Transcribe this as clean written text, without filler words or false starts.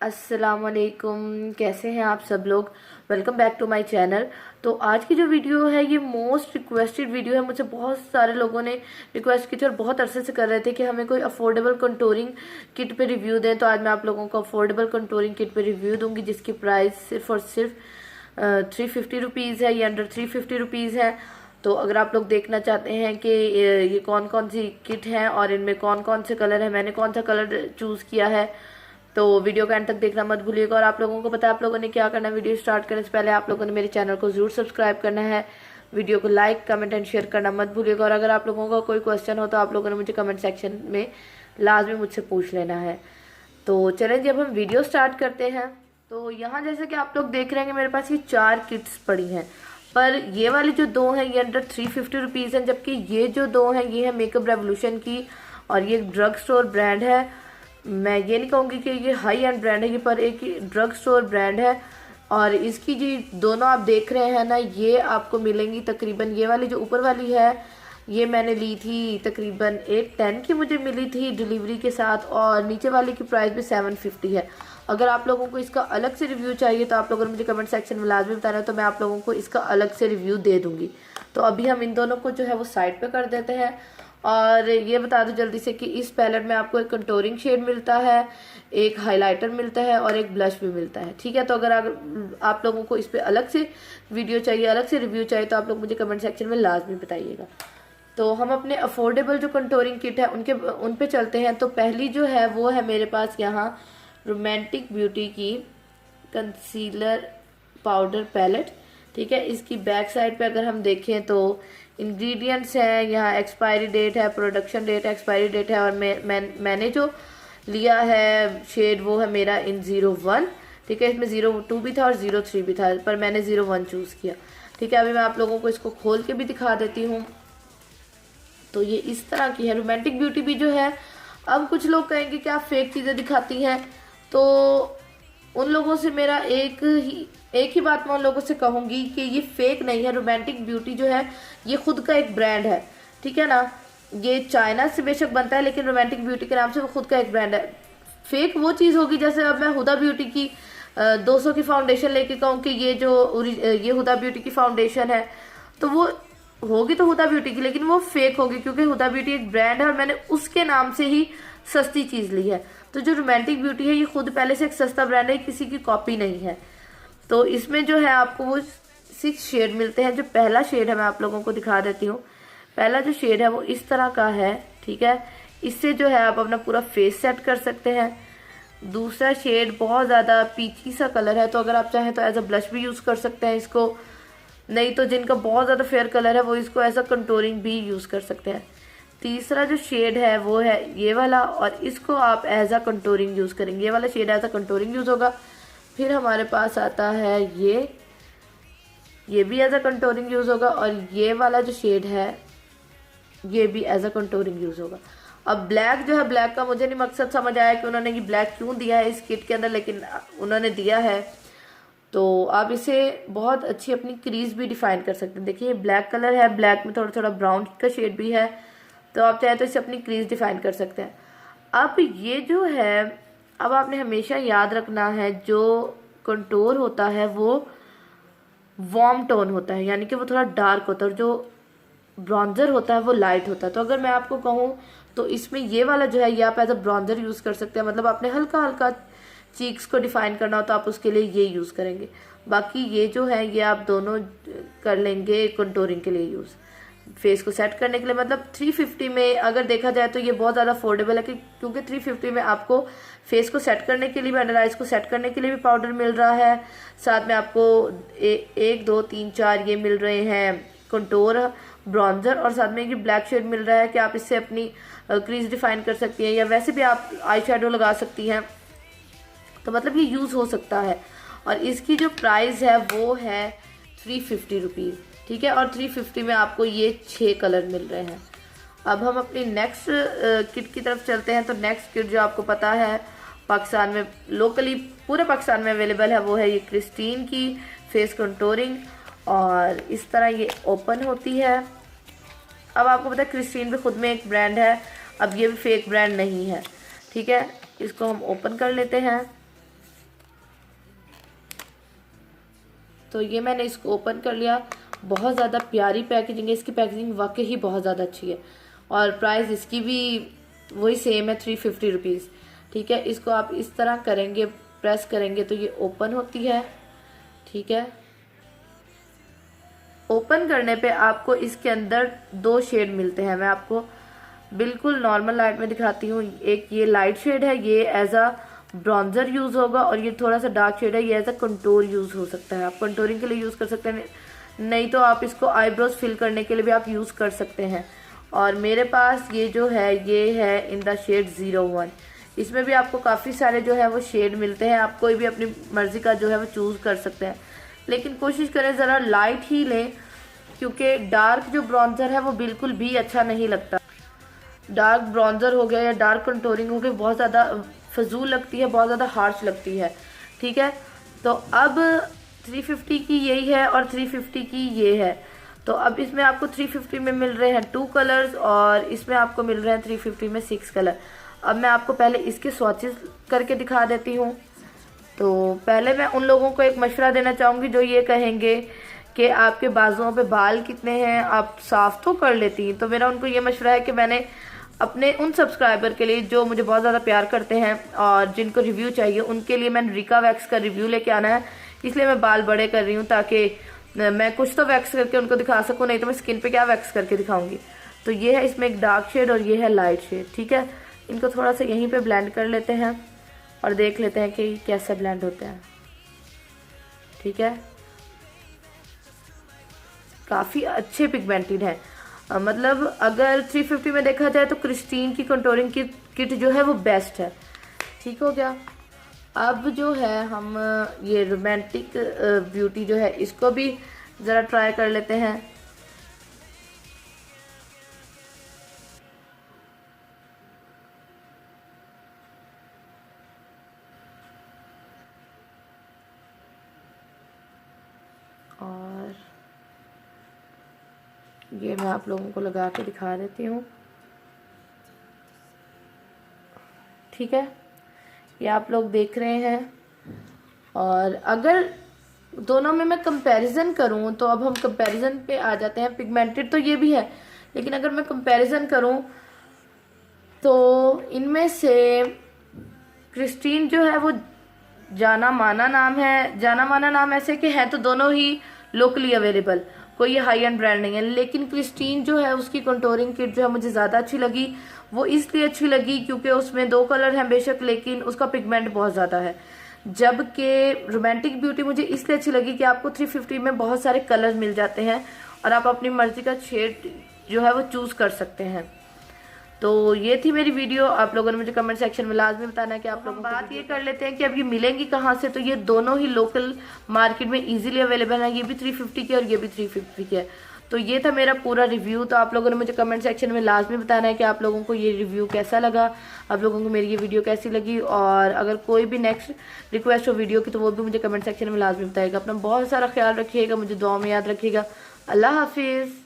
अस्सलामुअलैकुम, कैसे हैं आप सब लोग। Welcome back to my channel. तो आज की जो वीडियो है ये मोस्ट रिक्वेस्टेड वीडियो है। मुझे बहुत सारे लोगों ने रिक्वेस्ट की थी और बहुत अरसे से कर रहे थे कि हमें कोई अफोर्डेबल कंटूरिंग किट पे रिव्यू दें। तो आज मैं आप लोगों को अफोर्डेबल कंटूरिंग किट पे रिव्यू दूंगी जिसकी प्राइस सिर्फ और सिर्फ 350 रुपीज़ है। ये अंडर 350 रुपीज़ है। तो अगर आप लोग देखना चाहते हैं कि ये कौन कौन सी किट है और इनमें कौन कौन से कलर है, मैंने कौन सा कलर चूज़ किया है, तो वीडियो का एंड तक देखना मत भूलिएगा। और आप लोगों को पता है आप लोगों ने क्या करना है। वीडियो स्टार्ट करने से पहले आप लोगों ने मेरे चैनल को जरूर सब्सक्राइब करना है, वीडियो को लाइक कमेंट एंड शेयर करना मत भूलिएगा। और अगर आप लोगों का कोई क्वेश्चन हो तो आप लोगों ने मुझे कमेंट सेक्शन में लाजमी मुझसे पूछ लेना है। तो चलें जी, अब हम वीडियो स्टार्ट करते हैं। तो यहाँ जैसे कि आप लोग देख रहे हैं मेरे पास ये 4 किट्स पड़ी हैं, पर ये वाली जो 2 हैं ये अंडर 350 रुपीज़ हैं, जबकि ये जो 2 हैं ये है मेकअप रेवोल्यूशन की और ये ड्रग स्टोर ब्रांड है। मैं ये नहीं कहूँगी कि ये हाई एंड ब्रांड है, ये पर एक ड्रग स्टोर ब्रांड है। और इसकी जी दोनों आप देख रहे हैं ना, ये आपको मिलेंगी तकरीबन, ये वाली जो ऊपर वाली है ये मैंने ली थी तकरीबन 810 की मुझे मिली थी डिलीवरी के साथ, और नीचे वाली की प्राइस भी 750 है। अगर आप लोगों को इसका अलग से रिव्यू चाहिए तो आप लोगों ने मुझे कमेंट सेक्शन में लाजमी बताना है, तो मैं आप लोगों को इसका अलग से रिव्यू दे दूँगी। तो अभी हम इन दोनों को जो है वो साइड पे कर देते हैं। और ये बता दूं जल्दी से कि इस पैलेट में आपको एक कंटूरिंग शेड मिलता है, एक हाइलाइटर मिलता है और एक ब्लश भी मिलता है। ठीक है, तो अगर आप लोगों को इस पे अलग से वीडियो चाहिए, अलग से रिव्यू चाहिए, तो आप लोग मुझे कमेंट सेक्शन में लाजमी बताइएगा। तो हम अपने अफोर्डेबल जो कंटूरिंग किट है उन पे चलते हैं। तो पहली जो है वो है मेरे पास यहाँ रोमांटिक ब्यूटी की कंसीलर पाउडर पैलेट। ठीक है, इसकी बैक साइड पे अगर हम देखें तो इंग्रेडिएंट्स हैं, यहाँ एक्सपायरी डेट है, प्रोडक्शन डेट है, एक्सपायरी डेट है। और मैंने जो लिया है शेड वो है मेरा इन 01। ठीक है, इसमें 02 भी था और 03 भी था, पर मैंने 01 चूज़ किया। ठीक है, अभी मैं आप लोगों को इसको खोल के भी दिखा देती हूँ। तो ये इस तरह की है। रोमांटिक ब्यूटी भी जो है, अब कुछ लोग कहेंगे कि आप फेक चीज़ें दिखाती हैं, तो उन लोगों से मेरा एक ही बात मैं उन लोगों से कहूँगी कि ये फेक नहीं है। रोमांटिक ब्यूटी जो है ये खुद का एक ब्रांड है। ठीक है ना, ये चाइना से बेशक बनता है लेकिन रोमांटिक ब्यूटी के नाम से वो खुद का एक ब्रांड है। फेक वो चीज़ होगी जैसे अब मैं हुदा ब्यूटी की 200 की फाउंडेशन लेके कहूँ कि ये हुदा ब्यूटी की फाउंडेशन है, तो वो होगी तो हुदा ब्यूटी की, लेकिन वो फेक होगी क्योंकि हुदा ब्यूटी एक ब्रांड है और मैंने उसके नाम से ही सस्ती चीज़ ली है। तो जो रोमांटिक ब्यूटी है ये खुद पहले से एक सस्ता ब्रांड है, किसी की कॉपी नहीं है। तो इसमें जो है आपको वो 6 शेड मिलते हैं। जो पहला शेड है मैं आप लोगों को दिखा देती हूँ। पहला जो शेड है वो इस तरह का है। ठीक है, इससे जो है आप अपना पूरा फेस सेट कर सकते हैं। दूसरा शेड बहुत ज़्यादा पीची सा कलर है, तो अगर आप चाहें तो एज अ ब्लश भी यूज़ कर सकते हैं इसको, नहीं तो जिनका बहुत ज़्यादा फेयर कलर है वो इसको एज अ कंटूरिंग भी यूज़ कर सकते हैं। तीसरा जो शेड है वो है ये वाला, और इसको आप एज अ कंटूरिंग यूज़ करेंगे। ये वाला shade as a contouring use होगा। फिर हमारे पास आता है ये भी एज अ कंटूरिंग यूज़ होगा, और ये वाला जो शेड है ये भी एज अ कंटूरिंग यूज़ होगा। अब ब्लैक जो है, ब्लैक का मुझे नहीं मकसद समझ आया कि उन्होंने ये ब्लैक क्यों दिया है इस किट के अंदर, लेकिन उन्होंने दिया है। तो आप इसे बहुत अच्छी अपनी क्रीज भी डिफाइन कर सकते हैं। देखिए ब्लैक कलर है, ब्लैक में थोड़ा थोड़ा ब्राउन का शेड भी है, तो आप चाहे तो इसे अपनी क्रीज डिफाइन कर सकते हैं। अब ये जो है, अब आपने हमेशा याद रखना है जो कंटूर होता है वो वार्म टोन होता है, यानी कि वो थोड़ा डार्क होता है, और जो ब्रॉन्जर होता है वो लाइट होता है। तो अगर मैं आपको कहूँ तो इसमें ये वाला जो है ये आप एज अ ब्रॉन्जर यूज़ कर सकते हैं। मतलब आपने हल्का हल्का चीक्स को डिफाइन करना हो तो आप उसके लिए ये यूज़ करेंगे। बाकी ये जो है ये आप दोनों कर लेंगे कंटूरिंग के लिए यूज़, फेस को सेट करने के लिए। मतलब 350 में अगर देखा जाए तो ये बहुत ज़्यादा अफोर्डेबल है, क्योंकि 350 में आपको फेस को सेट करने के लिए भी, अंडर आइज को सेट करने के लिए भी पाउडर मिल रहा है, साथ में आपको 1 2 3 4 ये मिल रहे हैं कंटूर, ब्रॉन्जर, और साथ में ये ब्लैक शेड मिल रहा है कि आप इससे अपनी क्रीज डिफाइन कर सकती हैं, या वैसे भी आप आई शेडो लगा सकती हैं। तो मतलब ये यूज़ हो सकता है। और इसकी जो प्राइस है वो है 350 रुपीज़। ठीक है, और 350 में आपको ये 6 कलर मिल रहे हैं। अब हम अपनी नेक्स्ट किट की तरफ चलते हैं। तो नेक्स्ट किट जो आपको पता है पाकिस्तान में लोकली पूरे पाकिस्तान में अवेलेबल है वो है ये क्रिस्टीन की फेस कंटूरिंग, और इस तरह ये ओपन होती है। अब आपको पता है क्रिस्टीन भी खुद में एक ब्रांड है, अब ये भी फेक ब्रांड नहीं है। ठीक है, इसको हम ओपन कर लेते हैं। तो ये मैंने इसको ओपन कर लिया। बहुत ज़्यादा प्यारी पैकेजिंग है, इसकी पैकेजिंग वाकई ही बहुत ज़्यादा अच्छी है और प्राइस इसकी भी वही सेम है, 350 रुपीज़। ठीक है, इसको आप इस तरह करेंगे, प्रेस करेंगे तो ये ओपन होती है। ठीक है, ओपन करने पे आपको इसके अंदर 2 शेड मिलते हैं। मैं आपको बिल्कुल नॉर्मल लाइट में दिखाती हूँ। एक ये लाइट शेड है, ये एज अ ब्रॉन्जर यूज होगा, और ये थोड़ा सा डार्क शेड है, ये एज अ कंटूर यूज हो सकता है। आप कंटूरिंग के लिए यूज कर सकते हैं, नहीं तो आप इसको आईब्रोज फिल करने के लिए भी आप यूज कर सकते हैं। और मेरे पास ये जो है ये है इन द शेड 01। इसमें भी आपको काफ़ी सारे जो है वो शेड मिलते हैं, आप कोई भी अपनी मर्जी का जो है वो चूज कर सकते हैं, लेकिन कोशिश करें ज़रा लाइट ही लें, क्योंकि डार्क जो ब्रॉन्जर है वो बिल्कुल भी अच्छा नहीं लगता। डार्क ब्रॉन्जर हो गया या डार्क कंटूरिंग हो गई, बहुत ज़्यादा फजूल लगती है, बहुत ज़्यादा हार्श लगती है। ठीक है, तो अब 350 की यही है और 350 की ये है। तो अब इसमें आपको 350 में मिल रहे हैं 2 कलर्स और इसमें आपको मिल रहे हैं 350 में 6 कलर। अब मैं आपको पहले इसके स्वॉचेस करके दिखा देती हूँ। तो पहले मैं उन लोगों को एक मशवरा देना चाहूँगी जो ये कहेंगे कि आपके बाजुओं पे बाल कितने हैं, आप साफ़ तो कर लेती हैं। तो मेरा उनको ये मशवरा है कि मैंने अपने उन सब्सक्राइबर के लिए जो मुझे बहुत ज़्यादा प्यार करते हैं और जिनको रिव्यू चाहिए, उनके लिए मैंने रिका वैक्स का रिव्यू लेके आना है, इसलिए मैं बाल बड़े कर रही हूँ ताकि मैं कुछ तो वैक्स करके उनको दिखा सकूँ, नहीं तो मैं स्किन पे क्या वैक्स करके दिखाऊंगी। तो ये है इसमें एक डार्क शेड और ये है लाइट शेड। ठीक है, इनको थोड़ा सा यहीं पे ब्लेंड कर लेते हैं और देख लेते हैं कि कैसे ब्लेंड होते हैं। ठीक है, काफ़ी अच्छे पिगमेंटेड हैं। मतलब अगर 350 में देखा जाए तो क्रिस्टीन की कंटूरिंग की किट जो है वो बेस्ट है। ठीक हो गया। अब जो है हम ये रोमांटिक ब्यूटी जो है इसको भी ज़रा ट्राई कर लेते हैं। और ये मैं आप लोगों को लगा के दिखा देती हूँ। ठीक है, ये आप लोग देख रहे हैं। और अगर दोनों में मैं कंपैरिजन करूं तो अब हम कंपैरिजन पे आ जाते हैं। पिगमेंटेड तो ये भी है, लेकिन अगर मैं कंपैरिजन करूं तो इनमें से क्रिस्टीन जो है वो जाना माना नाम है। जाना माना नाम ऐसे कि है तो दोनों ही लोकली अवेलेबल, कोई ये हाई एंड ब्रांड नहीं है। लेकिन क्रिस्टीन जो है उसकी कंटूरिंग किट जो है मुझे ज़्यादा अच्छी लगी। वो इसलिए अच्छी लगी क्योंकि उसमें 2 कलर हैं बेशक, लेकिन उसका पिगमेंट बहुत ज़्यादा है। जबकि रोमांटिक ब्यूटी मुझे इसलिए अच्छी लगी कि आपको 350 में बहुत सारे कलर मिल जाते हैं और आप अपनी मर्जी का शेड जो है वो चूज़ कर सकते हैं। तो ये थी मेरी वीडियो। आप लोगों ने मुझे कमेंट सेक्शन में लाजमी बताना है कि आप लोग बात ये कर लेते हैं कि अब ये मिलेंगी कहाँ से। तो ये दोनों ही लोकल मार्केट में इजीली अवेलेबल है, ये भी 350 की और ये भी 350 की है। तो ये था मेरा पूरा रिव्यू। तो आप लोगों ने मुझे कमेंट सेक्शन में लाजमी बताना है कि आप लोगों को ये रिव्यू कैसा लगा, आप लोगों को मेरी ये वीडियो कैसी लगी, और अगर कोई भी नेक्स्ट रिक्वेस्ट हो वीडियो की तो वो भी मुझे कमेंट सेक्शन में लाजमी बताएगा। अपना बहुत सारा ख्याल रखिएगा, मुझे दुआ में याद रखिएगा। अल्लाह हाफिज़।